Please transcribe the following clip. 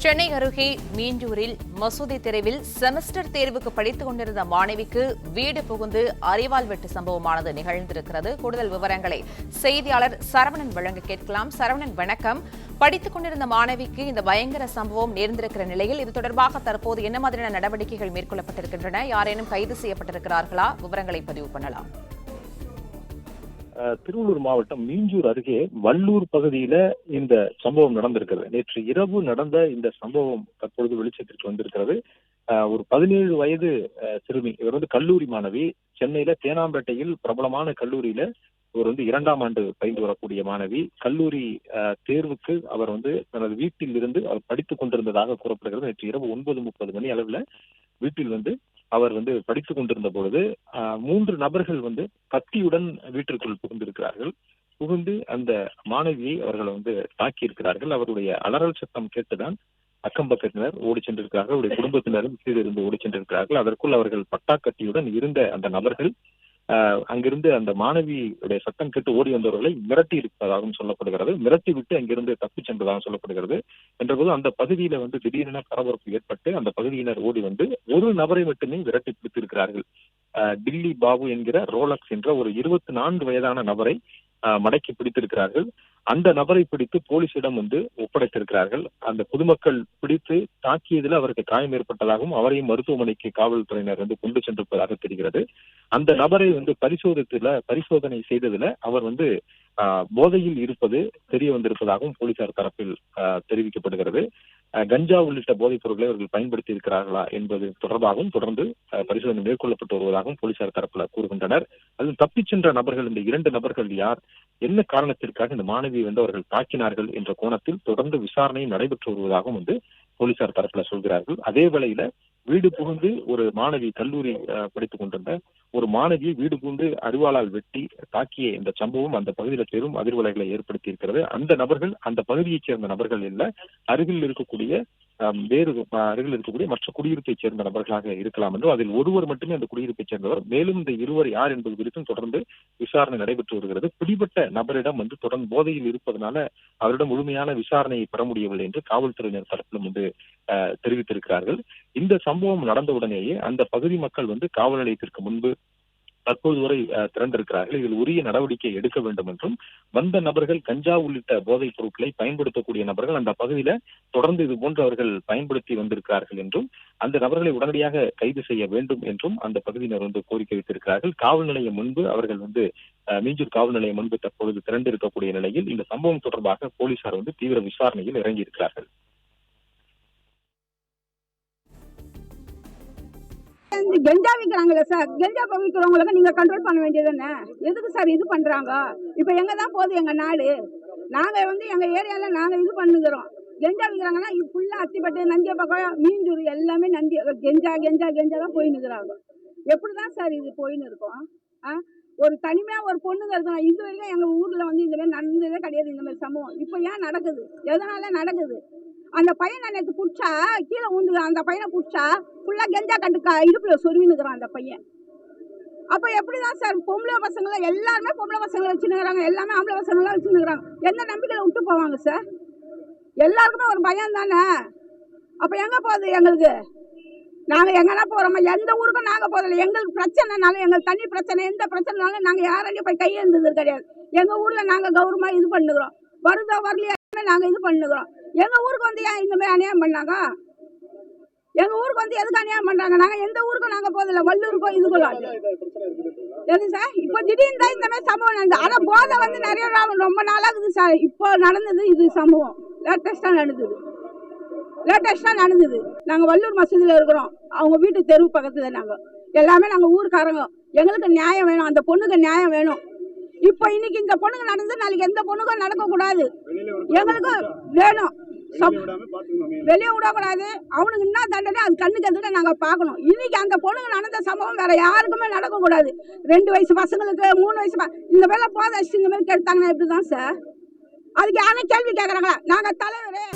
சென்னை அருகே மீஞ்சூரில் மசூதி தெருவில் செமஸ்டர் தேர்வுக்கு படித்துக் கொண்டிருந்த மாணவிக்கு வீடு புகுந்து அரிவாள் வெட்டு சம்பவமானது நிகழ்ந்திருக்கிறது. கூடுதல் விவரங்களை செய்தியாளர் சரவணன் வழங்க கேட்கலாம். சரவணன், வணக்கம். படித்துக் கொண்டிருந்த மாணவிக்கு இந்த பயங்கர சம்பவம் நேர்ந்திருக்கிற நிலையில் இது தொடர்பாக தற்போது என்ன மாதிரியான நடவடிக்கைகள் மேற்கொள்ளப்பட்டிருக்கின்றன? யாரேனும் கைது செய்யப்பட்டிருக்கிறார்களா? விவரங்களை பதிவு பண்ணலாம். திருவள்ளூர் மாவட்டம் மீஞ்சூர் அருகே வள்ளூர் பகுதியில இந்த சம்பவம் நடந்திருக்கிறது. நேற்று இரவு நடந்த இந்த சம்பவம் தற்பொழுது வெளிச்சத்திற்கு வந்திருக்கிறது. ஒரு 17 வயது சிறுமி, இவர் கல்லூரி மாணவி. சென்னையில தேனாம்பேட்டையில் பிரபலமான கல்லூரியில இவர் 2ஆம் ஆண்டு பயின்று வரக்கூடிய மாணவி. கல்லூரி தேர்வுக்கு அவர் தனது வீட்டில் இருந்து அவர் படித்துக் கொண்டிருந்ததாக கூறப்படுகிறது. நேற்று இரவு 9:30 மணி அளவுல வீட்டில் அவர் படித்துக் கொண்டிருந்த பொழுது 3 நபர்கள் கத்தியுடன் வீட்டிற்குள் புகுந்திருக்கிறார்கள். புகுந்து அந்த மாணவியை அவர்கள் தாக்கி இருக்கிறார்கள். அவருடைய அலறல் சத்தம் கேட்டுதான் அக்கம் பக்கத்தினர் ஓடி சென்றிருக்கிறார்கள். அவருடைய குடும்பத்தினரும் கீழிருந்து ஓடி சென்றிருக்கிறார்கள். அதற்குள் அவர்கள் பட்டாக்கத்தியுடன் இருந்த அந்த நபர்கள் அங்கிருந்து அந்த மாணவியுடைய சத்தம் கேட்டு ஓடி வந்தவர்களை மிரட்டி இருப்பதாகவும் சொல்லப்படுகிறது. மிரட்டி விட்டு அங்கிருந்து தப்பி சென்றதாகவும் சொல்லப்படுகிறது. என்றபோது அந்த பகுதியில திடீரென பரபரப்பு ஏற்பட்டு அந்த பகுதியினர் ஓடி ஒரு நபரை மட்டுமே விரட்டி பிடித்திருக்கிறார்கள். டில்லி பாபு என்கிற ரோலக்ஸ் என்ற ஒரு 24 வயதான நபரை மடக்கி பிடித்திருக்கிறார்கள். அந்த நபரை பிடித்து போலீசிடம் ஒப்படைத்திருக்கிறார்கள். அந்த பொதுமக்கள் பிடித்து தாக்கியதில் அவருக்கு காயம் ஏற்பட்டதாகவும் அவரையும் மருத்துவமனைக்கு காவல்துறையினர் கொண்டு சென்றிருப்பதாக தெரிகிறது. அந்த நபரை பரிசோதனை செய்ததுல அவர் போதையில் இருப்பது தெரிய வந்திருப்பதாகவும் போலீசார் தரப்பில் தெரிவிக்கப்படுகிறது. கஞ்சா உள்ளிட்ட போதைப் பொருட்களை அவர்கள் பயன்படுத்தி இருக்கிறார்களா என்பது தொடர்பாகவும் தொடர்ந்து பரிசோதனை மேற்கொள்ளப்பட்டு வருவதாகவும் போலீசார் தரப்புல கூறுகின்றனர். அதில் தப்பிச் சென்ற நபர்கள், இந்த 2 நபர்கள் யார், என்ன காரணத்திற்காக இந்த மாணவியை அவர்கள் தாக்கினார்கள் என்ற கோணத்தில் தொடர்ந்து விசாரணை நடைபெற்று வருவதாகவும் போலீசார் தரப்புல சொல்கிறார்கள். அதே வேளையில வீடு புகுந்து ஒரு மாணவி, கல்லூரி படித்துக் கொண்டிருந்த ஒரு மாணவியை வீடு புகுந்து அரிவாளால் வெட்டி தாக்கிய இந்த சம்பவம் அந்த பகுதியில பெரும் அதிர்வலைகளை ஏற்படுத்தி இருக்கிறது. அந்த நபர்கள் அந்த பகுதியைச் சேர்ந்த நபர்கள் இல்ல, அருகில் இருக்கக்கூடிய மற்ற குடியிருப்பைச் சேர்ந்த நபர்களாக இருக்கலாம் என்றும், அதில் ஒருவர் மட்டுமே அந்த குடியிருப்பைச் சேர்ந்தவர். மேலும் இந்த இருவர் யார் என்பது குறித்தும் தொடர்ந்து விசாரணை நடைபெற்று வருகிறது. பிடிபட்ட நபரிடம் தொடர்ந்து போதையில் இருப்பதனால அவரிடம் முழுமையான விசாரணையை பெற முடியவில்லை என்று காவல்துறையினர் தரப்பிலும் தெரிவித்திருக்கிறார்கள். இந்த சம்பவம் நடந்தவுடனேயே அந்த பகுதி மக்கள் காவல் நிலையத்திற்கு முன்பு தற்போது வரை திரண்டிருக்கிறார்கள். இதில் உரிய நடவடிக்கை எடுக்க வேண்டும் என்றும், வந்த நபர்கள் கஞ்சா உள்ளிட்ட போதைப் பொருட்களை பயன்படுத்தக்கூடிய நபர்கள் அந்த பகுதியில தொடர்ந்து இது போன்று அவர்கள் பயன்படுத்தி வந்திருக்கிறார்கள் என்றும், அந்த நபர்களை உடனடியாக கைது செய்ய வேண்டும் என்றும் அந்த பகுதியினர் கோரிக்கை வைத்திருக்கிறார்கள். காவல் நிலையம் முன்பு அவர்கள் மீஞ்சூர் காவல் நிலையம் முன்பு தற்பொழுது திரண்டிருக்கக்கூடிய நிலையில் இந்த சம்பவம் தொடர்பாக போலீசார் தீவிர விசாரணையில் இறங்கியிருக்கிறார்கள். கெஞ்சா விற்கிறாங்களே சார், கெஞ்சா விற்கிறவங்களுக்கு நீங்க கண்ட்ரோல் பண்ண வேண்டியது என்ன? எதுக்கு சார் இது பண்றாங்க? இப்ப எங்க தான் போகுது எங்க நாடு? நாங்க எங்க ஏரியால நாங்க இது பண்ணுகிறோம். கெஞ்சா விற்கிறாங்கன்னா ஃபுல்லா அத்திப்பட்டு, நந்தியப்பக்கம், மீஞ்சூர் எல்லாமே கெஞ்சா தான் போயின்னு இருக்கிறாங்க. எப்படிதான் சார் இது போயின்னு இருக்கும்? ஒரு தனிமையா ஒரு பொண்ணுங்க இருக்கணும். இது வரைக்கும் எங்க ஊர்ல இந்த மாதிரி நடந்ததே கிடையாது. இந்த மாதிரி சம்பவம் இப்ப ஏன் நடக்குது? எதனால நடக்குது? அந்த பையனை நேற்று பிடிச்சா கீழே உண்டு, அந்த பையனை பிடிச்சா ஃபுல்லா கெஞ்சா கண்டு இடுப்புல சொருவினுக்குறான் அந்த பையன். அப்ப எப்படிதான் சார் பொம்பளை பசங்களை எல்லாருமே பொம்பளை பசங்களை வச்சுருக்கிறாங்க, எல்லாமே ஆம்பளை பசங்களாம் வச்சுருக்கிறாங்க. எந்த நம்பிக்கையில விட்டு போவாங்க சார்? எல்லாருக்குமே ஒரு பயம் தானே. அப்ப எங்க போகுது எங்களுக்கு? நாங்க எங்கன்னா போறோமா? எந்த ஊருக்கும் நாங்க போதில்லை. எங்களுக்கு பிரச்சனைனாலும், எங்களுக்கு தண்ணி பிரச்சனை, எந்த பிரச்சனைனாலும் நாங்க யாரையும் போய் கையெழுந்தது கிடையாது. எங்க ஊர்ல நாங்க கௌரவமா இது பண்ணுகிறோம். வருதோ வரலையா நாங்க இது பண்ணுகிறோம். எங்க ஊருக்கு ஏன் இந்த மாதிரி அநியாயம் பண்ணாங்க? எங்க ஊருக்கு எதுக்கு அநியாயம் பண்றாங்க? நாங்க எந்த ஊருக்கும் நாங்க போதில்லை. வள்ளூருக்கோ இதுக்குள்ள எது சார்? இப்போ திடீர்னு தான் இந்த மாதிரி சம்பவம் நடந்தது. ஆனா போதை நிறைய ரொம்ப நாளாகுது சார். இப்போ நடந்தது இது சம்பவம் லேட்டஸ்டா நடந்தது. நாங்க வள்ளூர் மசூதியில இருக்கிறோம். அவங்க வீட்டு தெரு பக்கத்துல எல்லாமே நாங்க ஊருக்காரங்க. எங்களுக்கு நியாயம் வேணும், அந்த பொண்ணுக்கு நியாயம் வேணும். இப்போ இன்னைக்கு இந்த பொண்ணுங்க நடந்து நாளைக்கு எந்த பொண்ணுக்கும் நடக்க கூடாது. எங்களுக்கு வேணும், வெளியே விடக்கூடாது. அவனுக்கு என்ன தண்டனை அது கண்ணுக்கு எதுக்கு நாங்க பாக்கணும். இன்னைக்கு அந்த பொண்ணுங்க நடந்த சம்பவம் வேற யாருக்குமே நடக்க கூடாது. 2 வயசு பசங்களுக்கு, 3 வயசு இந்த வேலை போதை இந்த மாதிரி கெடுத்தாங்கன்னா எப்படிதான் சார்? அதுக்கு யாரும் கேள்வி கேட்கறாங்களா? நாங்க தலைவரே